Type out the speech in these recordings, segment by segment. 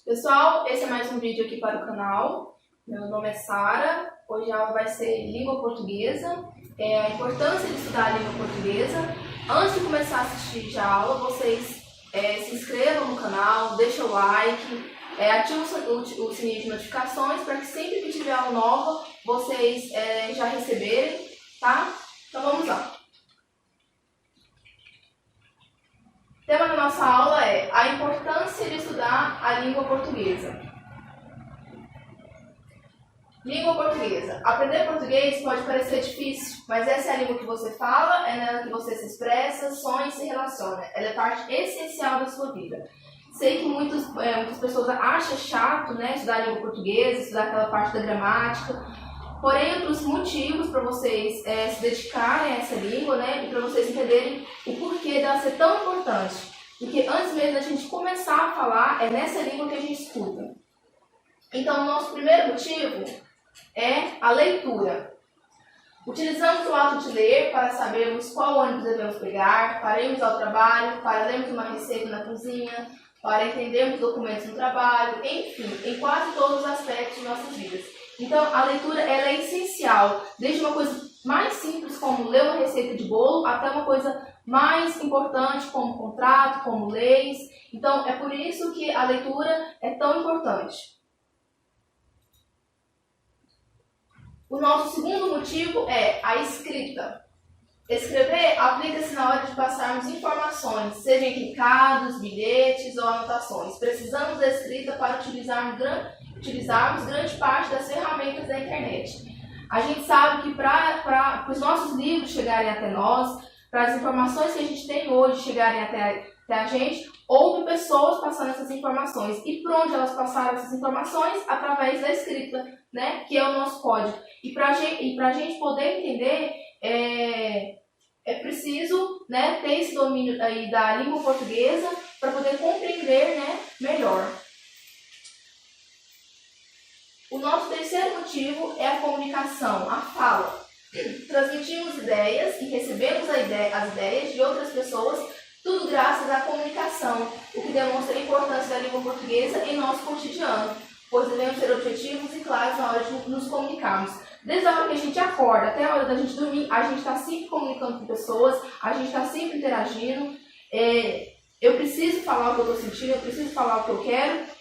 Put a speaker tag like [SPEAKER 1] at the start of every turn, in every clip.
[SPEAKER 1] Pessoal, esse é mais um vídeo aqui para o canal. Meu nome é Sara. Hoje a aula vai ser língua portuguesa, a importância de estudar a língua portuguesa. Antes de começar a assistir já a aula, vocês se inscrevam no canal, deixem o like, ativem o sininho de notificações para que sempre que tiver aula nova, vocês já receberem, tá? Então vamos lá. O tema da nossa aula é a importância de estudar a língua portuguesa. Língua portuguesa. Aprender português pode parecer difícil, mas essa é a língua que você fala, é nela que você se expressa, sonha e se relaciona. Ela é parte essencial da sua vida. Sei que muitas pessoas acham chato, estudar a língua portuguesa, estudar aquela parte da gramática. Porém, eu trouxe motivos para vocês se dedicarem a essa língua, e para vocês entenderem o porquê dela ser tão importante. Porque antes mesmo da gente começar a falar, é nessa língua que a gente escuta. Então, o nosso primeiro motivo é a leitura. Utilizamos o ato de ler para sabermos qual ônibus devemos pegar, para irmos ao trabalho, para lermos uma receita na cozinha, para entendermos documentos no trabalho, enfim, em quase todos os aspectos de nossas vidas. Então, a leitura ela é essencial, desde uma coisa mais simples como ler uma receita de bolo, até uma coisa mais importante como contrato, como leis. Então, é por isso que a leitura é tão importante. O nosso segundo motivo é a escrita. Escrever aplica-se na hora de passarmos informações, sejam em recados, bilhetes ou anotações. Precisamos da escrita para utilizarmos grande parte das ferramentas da internet. A gente sabe que para os nossos livros chegarem até nós, para as informações que a gente tem hoje chegarem até a gente, houve pessoas passando essas informações. E por onde elas passaram essas informações? Através da escrita, que é o nosso código. E para a gente poder entender, é preciso ter esse domínio aí da língua portuguesa para poder compreender melhor. O nosso terceiro motivo é a comunicação, a fala. Transmitimos ideias e recebemos as ideias de outras pessoas, tudo graças à comunicação, o que demonstra a importância da língua portuguesa em nosso cotidiano, pois devemos ser objetivos e claros na hora de nos comunicarmos. Desde a hora que a gente acorda até a hora da gente dormir, a gente está sempre comunicando com pessoas, a gente está sempre interagindo. Eu preciso falar o que eu estou sentindo, eu preciso falar o que eu quero,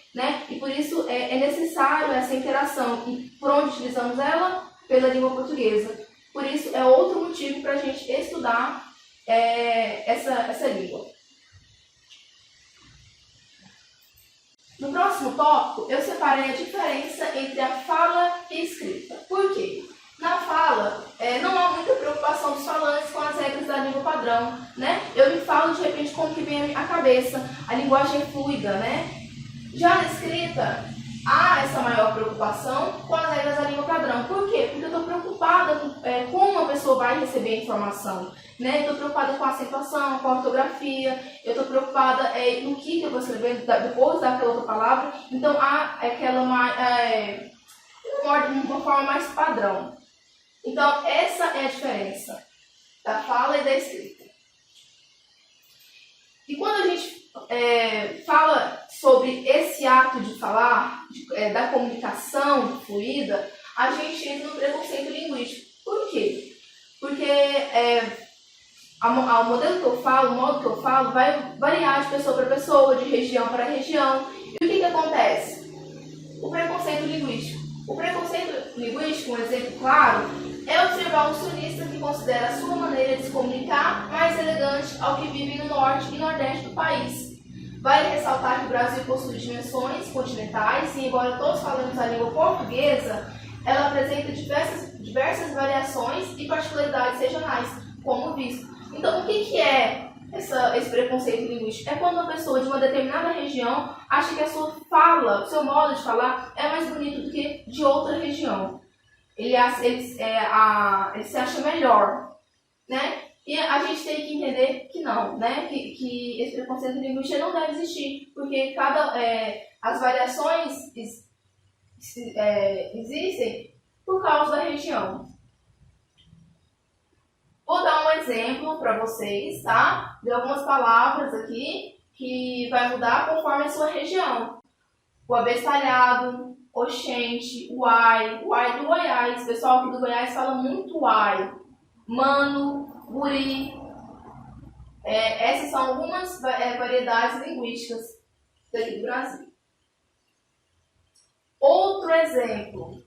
[SPEAKER 1] e por isso é necessário essa interação. E por onde utilizamos ela? Pela língua portuguesa. Por isso é outro motivo para a gente estudar essa língua. No próximo tópico, eu separei a diferença entre a fala e a escrita. Por quê? Na fala, não há muita preocupação dos falantes com as regras da língua padrão, Eu me falo de repente como que vem à cabeça, a linguagem é fluida, Já na escrita, há essa maior preocupação com as regras da língua padrão. Por quê? Porque eu estou preocupada com como a pessoa vai receber a informação, Eu estou preocupada com a acentuação, com a ortografia, eu estou preocupada no que eu vou escrever depois daquela outra palavra. Então, há uma forma mais padrão. Então, essa é a diferença da fala e da escrita. E quando a gente fala sobre esse ato de falar, da comunicação fluida, a gente entra no preconceito linguístico. Por quê? Porque o modelo que eu falo, o modo que eu falo, vai variar de pessoa para pessoa, de região para região. E o que acontece? O preconceito linguístico. O preconceito linguístico, um exemplo claro, é observar um sulista que considera a sua maneira de se comunicar mais elegante ao que vive no norte e nordeste do país. Vale ressaltar que o Brasil possui dimensões continentais e, embora todos falemos a língua portuguesa, ela apresenta diversas variações e particularidades regionais, como visto. Então, o que é esse preconceito linguístico? É quando uma pessoa de uma determinada região acha que a sua fala, o seu modo de falar, é mais bonito do que de outra região. Ele se acha melhor, E a gente tem que entender que não, que esse preconceito linguístico não deve existir, porque as variações existem por causa da região. Vou dar um exemplo para vocês, de algumas palavras aqui que vai mudar conforme a sua região. o abestalhado, oxente, uai do Goiás. O pessoal aqui do Goiás fala muito uai. Mano, guri. Essas são algumas variedades linguísticas daqui do Brasil. Outro exemplo.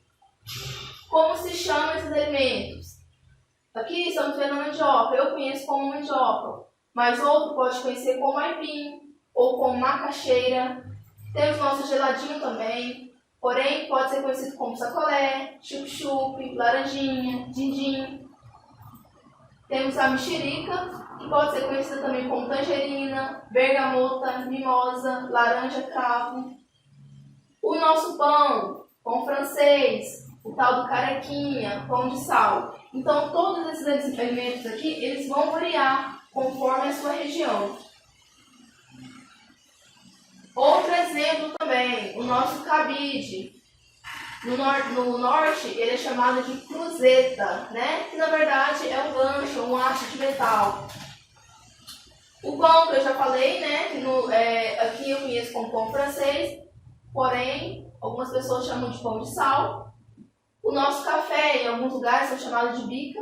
[SPEAKER 1] Como se chamam esses alimentos? Aqui estamos vendo a mandioca. Eu conheço como mandioca, mas outro pode conhecer como aipim ou como macaxeira. Temos nosso geladinho também, porém pode ser conhecido como sacolé, chup-chup, laranjinha, din-din. Temos a mexerica, que pode ser conhecida também como tangerina, bergamota, mimosa, laranja, cravo. O nosso pão francês, o tal do carequinha, pão de sal. Então, todos esses alimentos aqui, eles vão variar conforme a sua região. Outro exemplo também, o nosso cabide. No norte, ele é chamado de cruzeta, né? Que na verdade é um gancho, um haste de metal. O pão, que eu já falei, né? Aqui eu conheço como pão francês, porém, algumas pessoas chamam de pão de sal. O nosso café, em alguns lugares, são chamados de bica.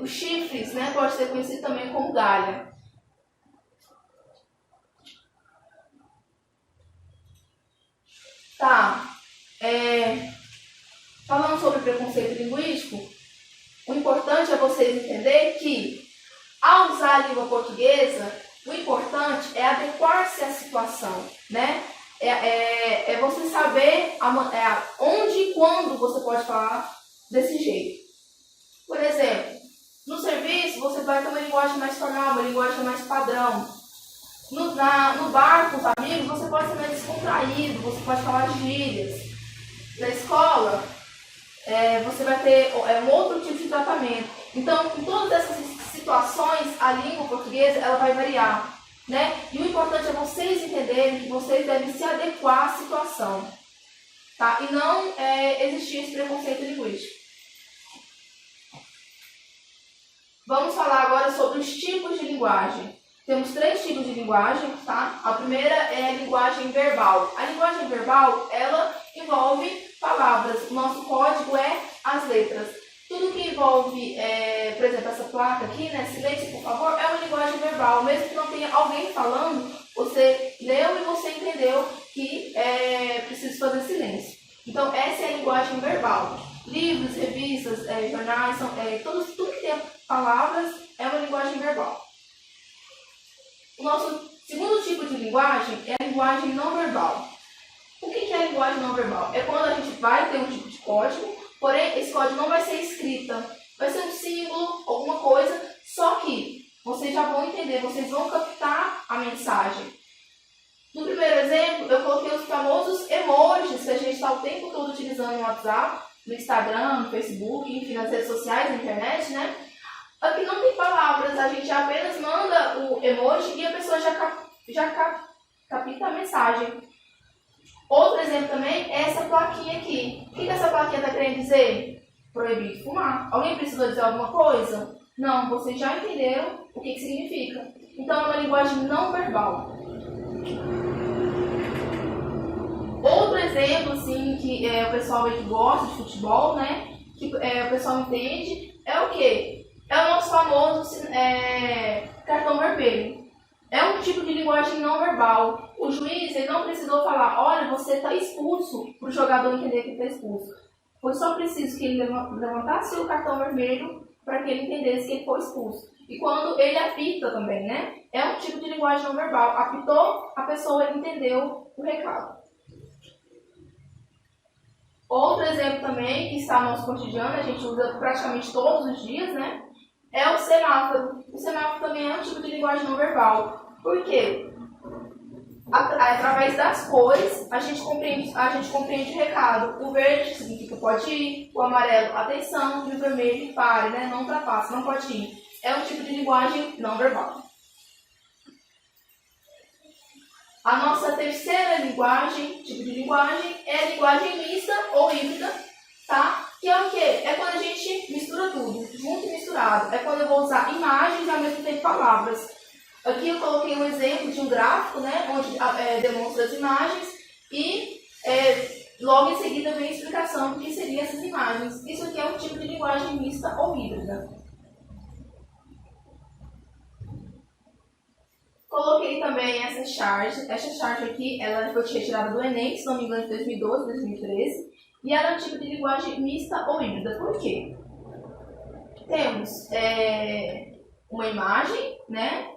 [SPEAKER 1] Os chifres, né? Pode ser conhecido também como galha. Tá. Falando sobre preconceito linguístico, o importante é vocês entenderem que, ao usar a língua portuguesa, o importante é adequar-se à situação, né? É você saber onde e quando você pode falar desse jeito. Por exemplo, no serviço, você vai ter uma linguagem mais formal, uma linguagem mais padrão. No bar com os amigos, você pode ser mais descontraído, você pode falar gírias. Na escola, você vai ter um outro tipo de tratamento. Então, em todas essas situações, a língua portuguesa ela vai variar, né? E o importante é vocês entenderem que vocês devem se adequar à situação, tá? E não existir esse preconceito linguístico. Vamos falar agora sobre os tipos de linguagem. Temos 3 tipos de linguagem, tá? A primeira é a linguagem verbal. A linguagem verbal, ela envolve palavras. O nosso código é as letras. Tudo que envolve, por exemplo, essa placa aqui, né? Silêncio, por favor, é uma linguagem verbal. Mesmo que não tenha alguém falando, você leu e você entendeu que precisa fazer silêncio. Então, essa é a linguagem verbal. Livros, revistas, jornais, tudo que tem palavras é uma linguagem verbal. O nosso segundo tipo de linguagem é a linguagem não verbal. O que é a linguagem não verbal? É quando a gente vai ter um tipo de código, porém esse código não vai ser escrita. Vai ser um símbolo, alguma coisa, só que vocês já vão entender, vocês vão captar a mensagem. No primeiro exemplo, eu coloquei os famosos emojis que a gente está o tempo todo utilizando no WhatsApp, no Instagram, no Facebook, enfim, nas redes sociais, na internet, né? Aqui não tem palavras, a gente apenas manda o emoji e a pessoa já capta a mensagem. Outro exemplo também é essa plaquinha aqui. O que essa plaquinha está querendo dizer? Proibido fumar. Alguém precisou dizer alguma coisa? Não, vocês já entenderam o que significa. Então é uma linguagem não verbal. Outro exemplo, assim, que o pessoal aí que gosta de futebol, né? Que o pessoal entende, é o quê? É o nosso famoso cartão vermelho. É um tipo de linguagem não verbal. O juiz ele não precisou falar, olha, você está expulso, para o jogador entender que está expulso. Foi só preciso que ele levantasse o cartão vermelho para que ele entendesse que ele foi expulso. E quando ele apita também, né? É um tipo de linguagem não verbal. Apitou, a pessoa entendeu o recado. Outro exemplo também, que está no nosso cotidiano, a gente usa praticamente todos os dias, né? É o semáforo. O semáforo também é um tipo de linguagem não verbal. Por quê? Através das cores, a gente compreende o recado. O verde significa pode ir, o amarelo, atenção, e o vermelho, pare, né? Não ultrapasse, não pode ir. É um tipo de linguagem não verbal. A nossa terceira linguagem, tipo de linguagem, é a linguagem mista ou híbrida, tá? Que é o quê? É quando a gente mistura tudo, junto e misturado. É quando eu vou usar imagens e ao mesmo tempo palavras. Aqui eu coloquei um exemplo de um gráfico, né, onde demonstra as imagens e logo em seguida vem a explicação do que seriam essas imagens. Isso aqui é um tipo de linguagem mista ou híbrida. Coloquei também essa charge. Essa charge aqui, ela foi retirada do Enem, se não me engano, de 2012, 2013. E ela é um tipo de linguagem mista ou híbrida. Por quê? Temos uma imagem, né?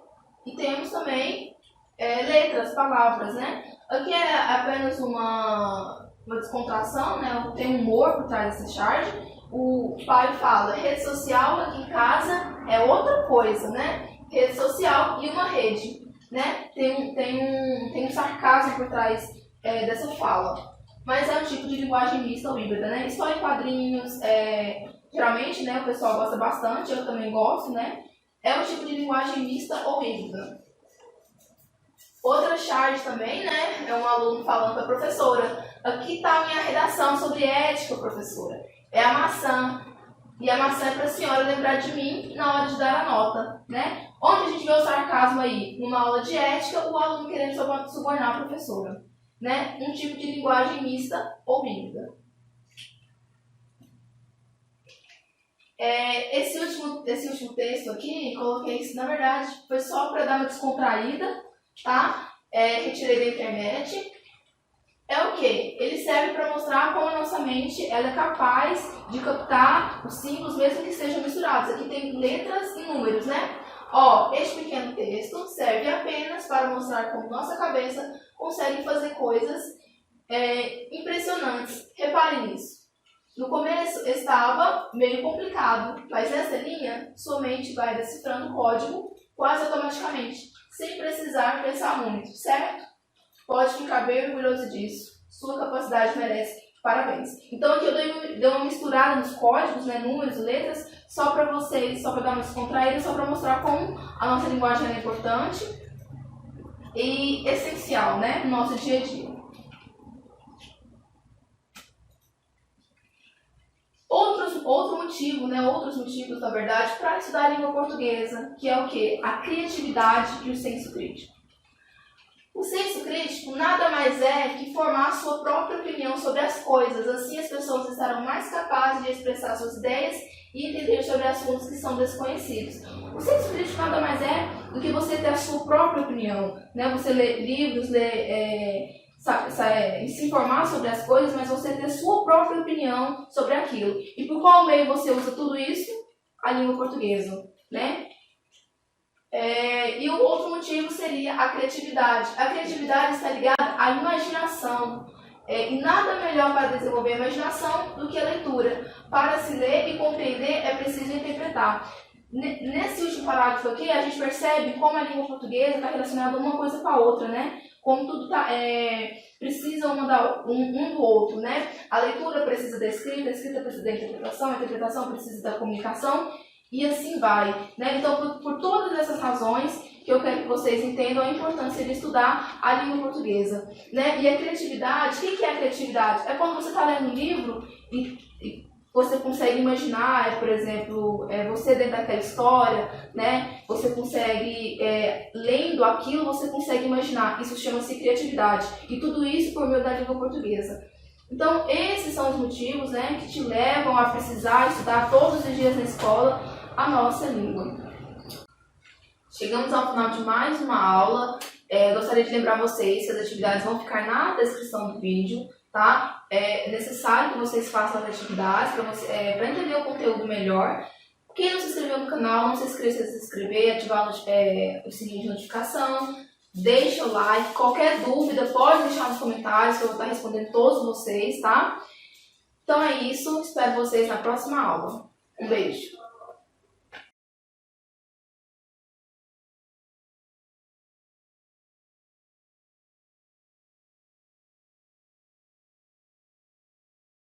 [SPEAKER 1] E temos também letras, palavras, né? Aqui é apenas uma descontração, né? Tem humor por trás dessa charge. O pai fala, rede social aqui em casa é outra coisa, né? Rede social e uma rede, né? Tem um sarcasmo por trás dessa fala. Mas é um tipo de linguagem mista ou híbrida, né? História em quadrinhos, geralmente, né, o pessoal gosta bastante, eu também gosto, né? É um tipo de linguagem mista ou híbrida. Outra charge também, né? É um aluno falando para a professora. Aqui está a minha redação sobre ética, professora. É a maçã. E a maçã é para a senhora lembrar de mim na hora de dar a nota, né? Onde a gente vê o sarcasmo aí? Numa aula de ética, o aluno querendo subornar a professora, né? Um tipo de linguagem mista ou híbrida. Esse último texto aqui, coloquei isso, na verdade, foi só para dar uma descontraída, tá? Retirei da internet. É o quê? Ele serve para mostrar como a nossa mente ela é capaz de captar os símbolos, mesmo que sejam misturados. Aqui tem letras e números, né? Este pequeno texto serve apenas para mostrar como nossa cabeça consegue fazer coisas impressionantes. Reparem nisso. No começo estava meio complicado, mas nessa linha, sua mente vai decifrando o código quase automaticamente, sem precisar pensar muito, certo? Pode ficar bem orgulhoso disso. Sua capacidade merece parabéns. Então aqui eu dei uma misturada nos códigos, né, números, letras, só para vocês, só para dar uma descontraída, só para mostrar como a nossa linguagem é importante e essencial, né, no nosso dia a dia. Outros motivos, na verdade, para estudar a língua portuguesa, que é o quê? A criatividade e o senso crítico. O senso crítico nada mais é que formar a sua própria opinião sobre as coisas. Assim, as pessoas estarão mais capazes de expressar suas ideias e entender sobre assuntos que são desconhecidos. O senso crítico nada mais é do que você ter a sua própria opinião, né? Você lê livros, se informar sobre as coisas, mas você ter sua própria opinião sobre aquilo. E por qual meio você usa tudo isso? A língua portuguesa, né? E o outro motivo seria a criatividade. A criatividade está ligada à imaginação. E nada melhor para desenvolver a imaginação do que a leitura. Para se ler e compreender, é preciso interpretar. Nesse último parágrafo aqui, a gente percebe como a língua portuguesa está relacionada uma coisa com a outra, né? Como tudo precisa um do outro, né? A leitura precisa da escrita, a escrita precisa da interpretação, a interpretação precisa da comunicação, e assim vai, né? Então, por todas essas razões que eu quero que vocês entendam a importância de estudar a língua portuguesa, né? E a criatividade, o que é a criatividade? É quando você está lendo um livro e você consegue imaginar, por exemplo, você dentro daquela história, né? Você consegue, lendo aquilo, você consegue imaginar. Isso chama-se criatividade. E tudo isso por meio da língua portuguesa. Então, esses são os motivos, né, que te levam a precisar estudar todos os dias na escola a nossa língua. Chegamos ao final de mais uma aula. Gostaria de lembrar vocês que as atividades vão ficar na descrição do vídeo, tá? É necessário que vocês façam as atividades para entender o conteúdo melhor. Quem não se inscreveu no canal, não se esqueça de se inscrever, ativar o sininho de notificação, deixa o like. Qualquer dúvida pode deixar nos comentários que eu vou estar respondendo todos vocês, tá? Então é isso, espero vocês na próxima aula. Um beijo!